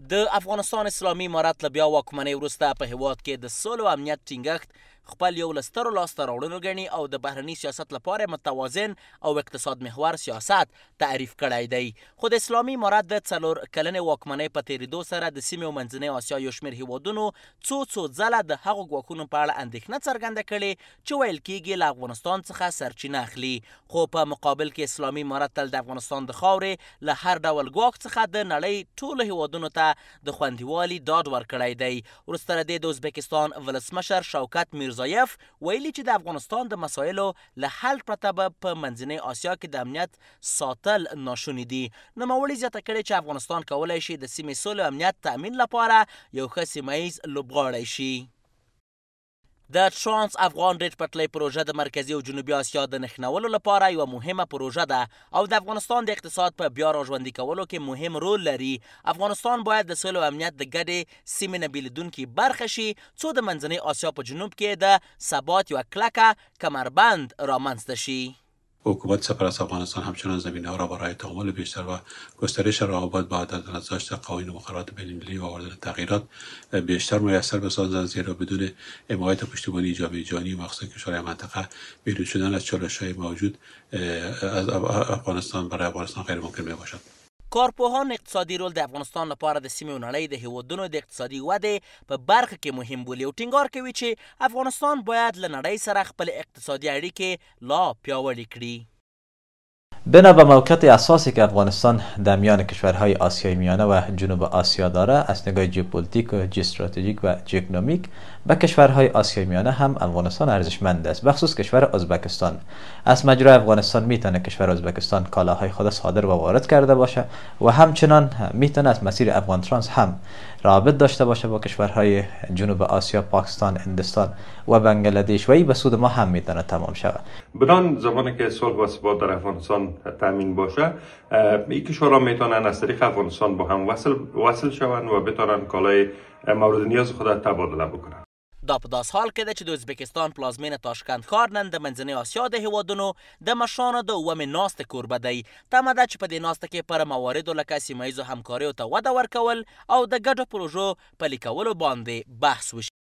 د افغانستان اسلامي امارت له بیا واکمنۍ وروسته په هیواد کې د سولې او امنیت ټینګښت خپل یو له سترو لاسته راوړنو ګڼي او د بهرني سیاست لپاره متوازن او اقتصاد محور سیاست تعریف کړی دی. خو د اسلامي امارت د 4 کلنې واکمنۍ په تېرېدو سره د سیمې او منځنۍ اسیا یو شمېر هیوادونو څو ځله د هغو ګواښونو په اړه اندېښنه څرګنده کړې چې ویل کېږي له افغانستان څخه سرچینه اخلي. خو په مقابل کې اسلامي امارت تل د افغانستان د خاورې له هر ډول ګواښ څخه د نړۍ ټولو هیوادونو ته د خوندیوالي ډاډ ورکړی دی. وروسته له دې د ازبکستان ولسمشر شوکت میرزایف ویلي چې د افغانستان د مسایلو له حل پرته به په منځنۍ اسیا کې د امنیت ساتل ناشوني دي. نوموړي زیاته کړې چې افغانستان کولی شي د سیمې سولې او امنیت تأمین لپاره یو ښه سیمه ییز لوبغاړی شي. د ترانس افغان ریل پټلۍ پروژه د مرکزي او جنوبي اسیا د نښلولو لپاره یوه مهمه پروژه ده او د افغانستان د اقتصاد په بیا راژوندي کولو کې مهم رول لري. افغانستان باید د سولې او امنیت د ګډې سیمې نه بېلېدونکې برخه شي څو د منځنۍ اسیا په جنوب کې د ثبات یوه کلکه کمربند رامنځته شي. حکومت سفر از افغانستان همچنان زمینه‌ها را برای تعامل بیشتر و گسترش روابط با عدالت نظاشت قوانین و مقررات بین‌المللی و آوردن تغییرات بیشتر میسر بسازند، زیرا بدون حمایت و پشتیبانی جامعه جهانی مخصوصا کشورهای منطقه بیرون شدن از چالش‌های موجود از افغانستان برای افغانستان غیر ممکن میباشد. کارپوهان اقتصادي رول د افغانستان لپاره د سیمې او نړۍ د هیوادونو د اقتصادي ودې په برخه کې مهم بولي او ټینګار کوي چې افغانستان باید له نړۍ سره خپل اقتصادي اړیکې لا پیاوړې کړي. بنا به موقعیت اساسی که افغانستان در میان کشورهای آسیای میانه و جنوب آسیا دارد از نگاه ژئوپلیتیک و ژئوستراتژیک و ژئوکنومیک به کشورهای آسیای میانه هم افغانستان ارزشمند است، بخصوص کشور ازبکستان. از مجرای افغانستان میتونه کشور ازبکستان کالاهای خود صادر و وارد کرده باشه و همچنان میتونه از مسیر افغان ترانس هم رابط داشته باشه با کشورهای جنوب آسیا، پاکستان، هندوستان و بنگلادش و این به سود ما هم میتونه تمام شود. بدان زمانی که صلح و ثبات در افغانستان تامین باشه، این کشورها میتونن از طریق افغانستان با هم وصل شوند و بتونن کالای مورد نیاز خود تبادله بکنن. دا په داس حال کې ده چې د ازبکستان پلازمینه تاشکند ښار نن د منځنۍ اسیا د هیوادونو د مشرانو د اومې ناستې کوربه دی. تمه ده چې په دې ناسته کې پر مواردو لکه سیمه ییزو همکاریو ته وده ورکول او د ګډو پروژو پلي کولو باندې بحث وشي.